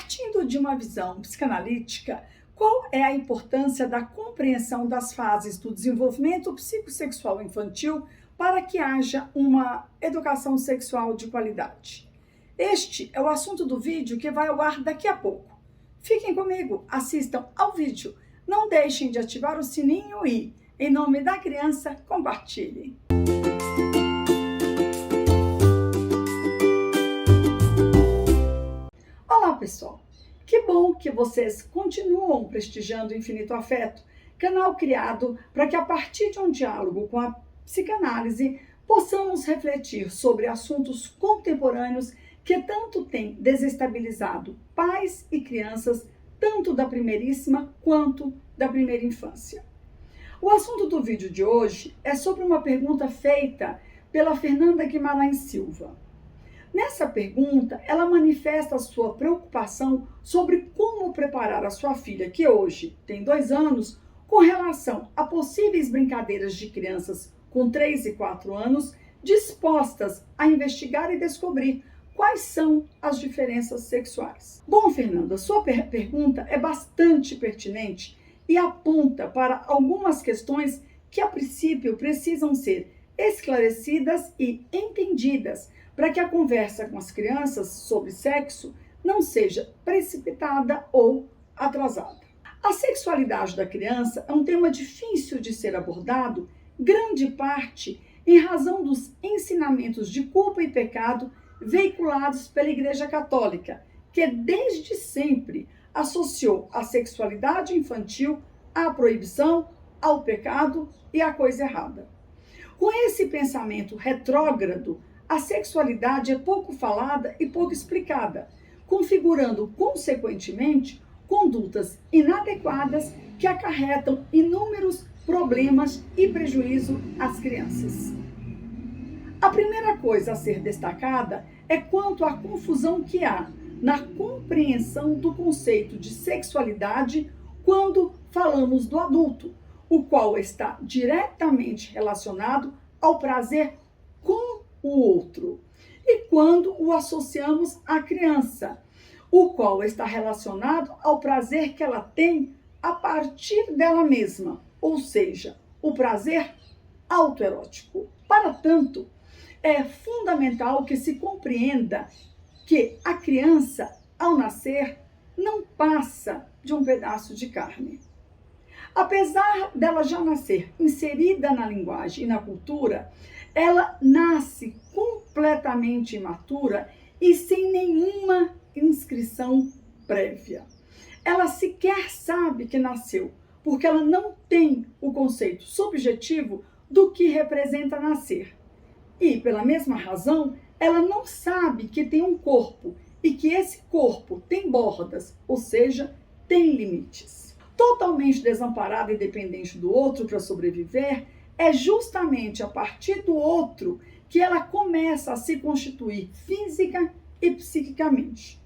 Partindo de uma visão psicanalítica, qual é a importância da compreensão das fases do desenvolvimento psicossexual infantil para que haja uma educação sexual de qualidade? Este é o assunto do vídeo que vai ao ar daqui a pouco. Fiquem comigo, assistam ao vídeo, não deixem de ativar o sininho e, em nome da criança, compartilhem. Olá, pessoal! Que bom que vocês continuam prestigiando o Infinito Afeto, canal criado para que, a partir de um diálogo com a psicanálise, possamos refletir sobre assuntos contemporâneos que tanto têm desestabilizado pais e crianças, tanto da primeiríssima quanto da primeira infância. O assunto do vídeo de hoje é sobre uma pergunta feita pela Fernanda Guimarães Silva. Nessa pergunta, ela manifesta a sua preocupação sobre como preparar a sua filha, que hoje tem 2 anos, com relação a possíveis brincadeiras de crianças com 3 e 4 anos, dispostas a investigar e descobrir quais são as diferenças sexuais. Bom, Fernanda, sua pergunta é bastante pertinente e aponta para algumas questões que, a princípio, precisam ser esclarecidas e entendidas para que a conversa com as crianças sobre sexo não seja precipitada ou atrasada. A sexualidade da criança é um tema difícil de ser abordado, grande parte em razão dos ensinamentos de culpa e pecado veiculados pela Igreja Católica, que desde sempre associou a sexualidade infantil à proibição, ao pecado e à coisa errada. Com esse pensamento retrógrado, a sexualidade é pouco falada e pouco explicada, configurando, consequentemente, condutas inadequadas que acarretam inúmeros problemas e prejuízo às crianças. A primeira coisa a ser destacada é quanto à confusão que há na compreensão do conceito de sexualidade quando falamos do adulto, o qual está diretamente relacionado ao prazer com o outro, e quando o associamos à criança, o qual está relacionado ao prazer que ela tem a partir dela mesma, ou seja, o prazer autoerótico. Para tanto, é fundamental que se compreenda que a criança, ao nascer, não passa de um pedaço de carne. Apesar dela já nascer inserida na linguagem e na cultura, ela nasce completamente imatura e sem nenhuma inscrição prévia. Ela sequer sabe que nasceu, porque ela não tem o conceito subjetivo do que representa nascer. E, pela mesma razão, ela não sabe que tem um corpo e que esse corpo tem bordas, ou seja, tem limites. Totalmente desamparada e dependente do outro para sobreviver, é justamente a partir do outro que ela começa a se constituir física e psiquicamente.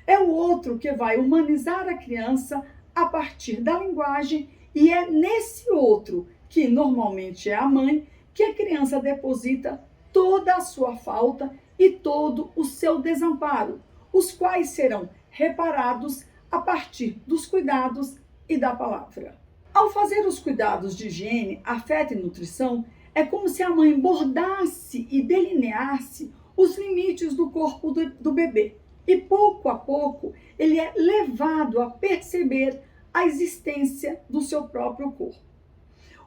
É o outro que vai humanizar a criança a partir da linguagem e é nesse outro, que normalmente é a mãe, que a criança deposita toda a sua falta e todo o seu desamparo, os quais serão reparados a partir dos cuidados e da palavra. Ao fazer os cuidados de higiene, afeto e nutrição, é como se a mãe bordasse e delineasse os limites do corpo do bebê. E pouco a pouco, ele é levado a perceber a existência do seu próprio corpo.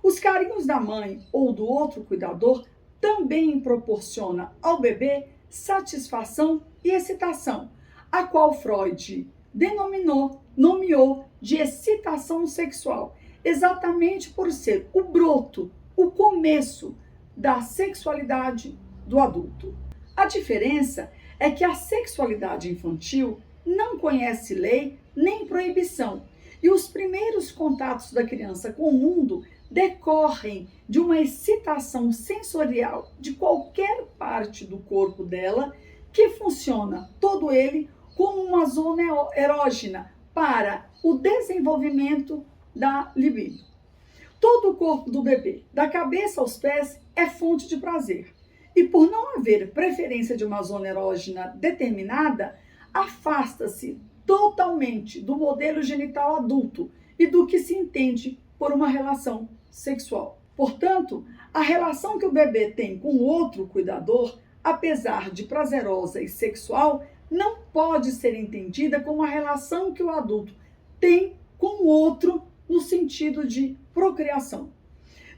Os carinhos da mãe ou do outro cuidador também proporciona ao bebê satisfação e excitação, a qual Freud nomeou de excitação sexual, exatamente por ser o broto, o começo da sexualidade do adulto. A diferença é que a sexualidade infantil não conhece lei nem proibição, e os primeiros contatos da criança com o mundo decorrem de uma excitação sensorial de qualquer parte do corpo dela, que funciona todo ele como uma zona erógena para o desenvolvimento da libido. Todo o corpo do bebê, da cabeça aos pés, é fonte de prazer. E por não haver preferência de uma zona erógena determinada, afasta-se totalmente do modelo genital adulto e do que se entende por uma relação sexual. Portanto, a relação que o bebê tem com o outro cuidador, apesar de prazerosa e sexual, não pode ser entendida como a relação que o adulto tem com o outro no sentido de procriação.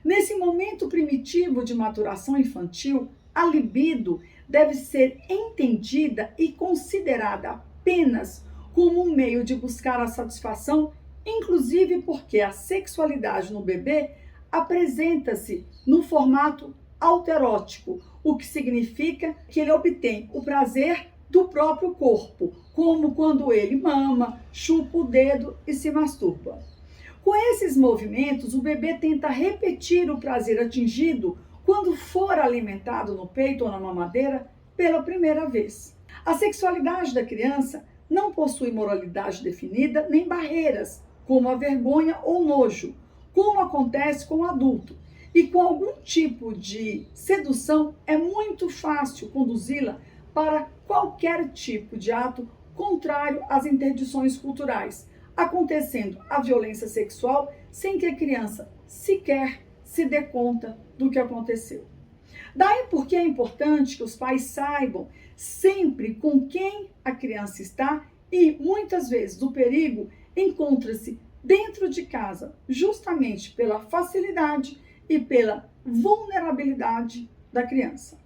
Nesse momento primitivo de maturação infantil, a libido deve ser entendida e considerada apenas como um meio de buscar a satisfação, inclusive porque a sexualidade no bebê apresenta-se no formato autoerótico, o que significa que ele obtém o prazer do próprio corpo, como quando ele mama, chupa o dedo e se masturba. Com esses movimentos, o bebê tenta repetir o prazer atingido quando for alimentado no peito ou na mamadeira pela primeira vez. A sexualidade da criança não possui moralidade definida nem barreiras, como a vergonha ou nojo, como acontece com o adulto. E com algum tipo de sedução, é muito fácil conduzi-la para qualquer tipo de ato contrário às interdições culturais, acontecendo a violência sexual sem que a criança sequer se dê conta do que aconteceu. Daí porque é importante que os pais saibam sempre com quem a criança está e, muitas vezes, o perigo encontra-se dentro de casa, justamente pela facilidade e pela vulnerabilidade da criança.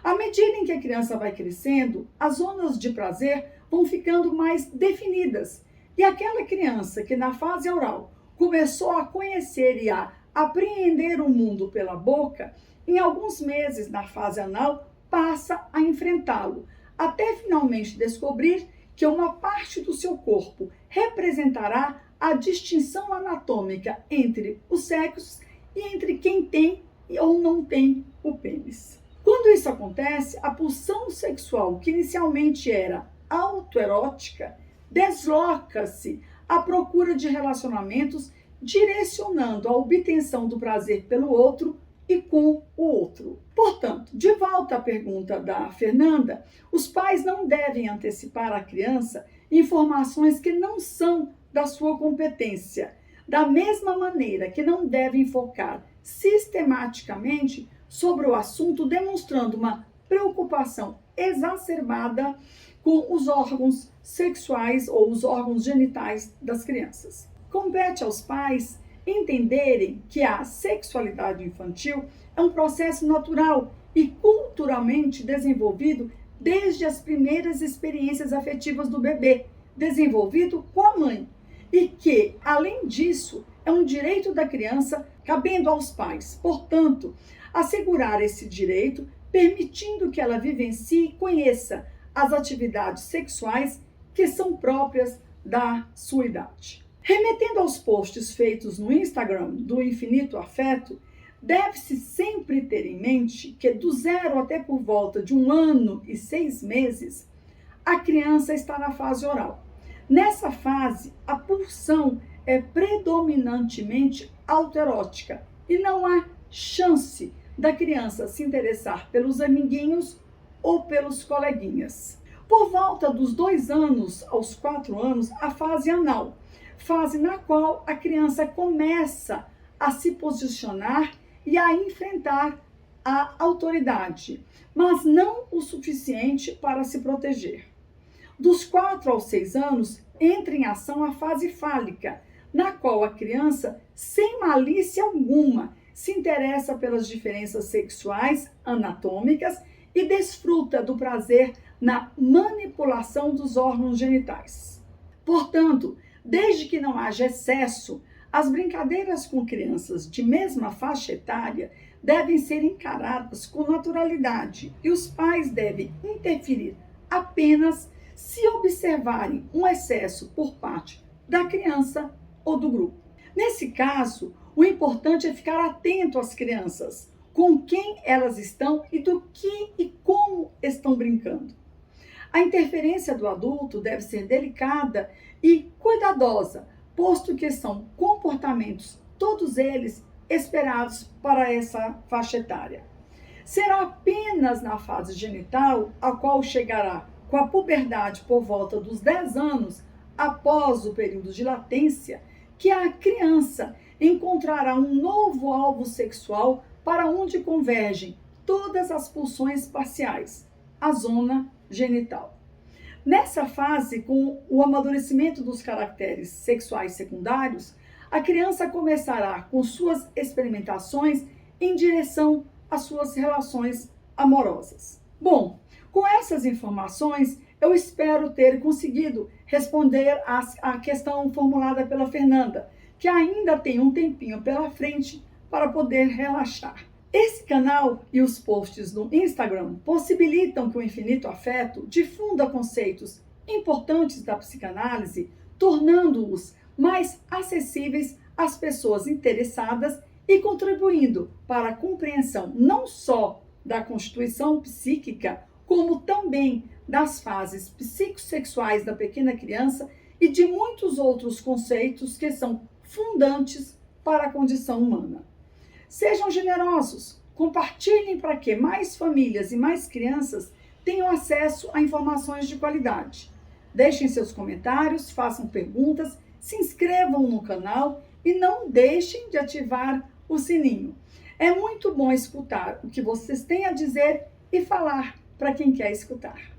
À medida em que a criança vai crescendo, as zonas de prazer vão ficando mais definidas. E aquela criança que na fase oral começou a conhecer e a apreender o mundo pela boca, em alguns meses na fase anal passa a enfrentá-lo, até finalmente descobrir que uma parte do seu corpo representará a distinção anatômica entre os sexos e entre quem tem ou não tem o pênis. Quando isso acontece, a pulsão sexual, que inicialmente era autoerótica, desloca-se à procura de relacionamentos, direcionando a obtenção do prazer pelo outro e com o outro. Portanto, de volta à pergunta da Fernanda, os pais não devem antecipar à criança informações que não são da sua competência, da mesma maneira que não devem focar sistematicamente sobre o assunto, demonstrando uma preocupação exacerbada com os órgãos sexuais ou os órgãos genitais das crianças. Compete aos pais entenderem que a sexualidade infantil é um processo natural e culturalmente desenvolvido desde as primeiras experiências afetivas do bebê, desenvolvido com a mãe, e que, além disso, é um direito da criança cabendo aos pais. Portanto, assegurar esse direito, permitindo que ela vivencie e conheça as atividades sexuais que são próprias da sua idade. Remetendo aos posts feitos no Instagram do Infinito Afeto, deve-se sempre ter em mente que do 0 até por volta de 1 ano e 6 meses, a criança está na fase oral. Nessa fase, a pulsão é predominantemente autoerótica e não há chance da criança se interessar pelos amiguinhos ou pelos coleguinhas. Por volta dos 2 anos aos 4 anos, a fase anal, fase na qual a criança começa a se posicionar e a enfrentar a autoridade, mas não o suficiente para se proteger. Dos 4 aos 6 anos, entra em ação a fase fálica, na qual a criança, sem malícia alguma, se interessa pelas diferenças sexuais anatômicas e desfruta do prazer na manipulação dos órgãos genitais. Portanto, desde que não haja excesso, as brincadeiras com crianças de mesma faixa etária devem ser encaradas com naturalidade e os pais devem interferir apenas se observarem um excesso por parte da criança ou do grupo. Nesse caso, o importante é ficar atento às crianças, com quem elas estão e do que e como estão brincando. A interferência do adulto deve ser delicada e cuidadosa, posto que são comportamentos, todos eles, esperados para essa faixa etária. Será apenas na fase genital, a qual chegará com a puberdade por volta dos 10 anos, após o período de latência, que a criança encontrará um novo alvo sexual para onde convergem todas as pulsões parciais, a zona genital. Nessa fase, com o amadurecimento dos caracteres sexuais secundários, a criança começará com suas experimentações em direção às suas relações amorosas. Bom, com essas informações, eu espero ter conseguido responder à questão formulada pela Fernanda, que ainda tem um tempinho pela frente para poder relaxar. Esse canal e os posts no Instagram possibilitam que o Infinito Afeto difunda conceitos importantes da psicanálise, tornando-os mais acessíveis às pessoas interessadas e contribuindo para a compreensão não só da constituição psíquica, como também das fases psicossexuais da pequena criança e de muitos outros conceitos que são fundantes para a condição humana. Sejam generosos, compartilhem para que mais famílias e mais crianças tenham acesso a informações de qualidade. Deixem seus comentários, façam perguntas, se inscrevam no canal e não deixem de ativar o sininho. É muito bom escutar o que vocês têm a dizer e falar para quem quer escutar.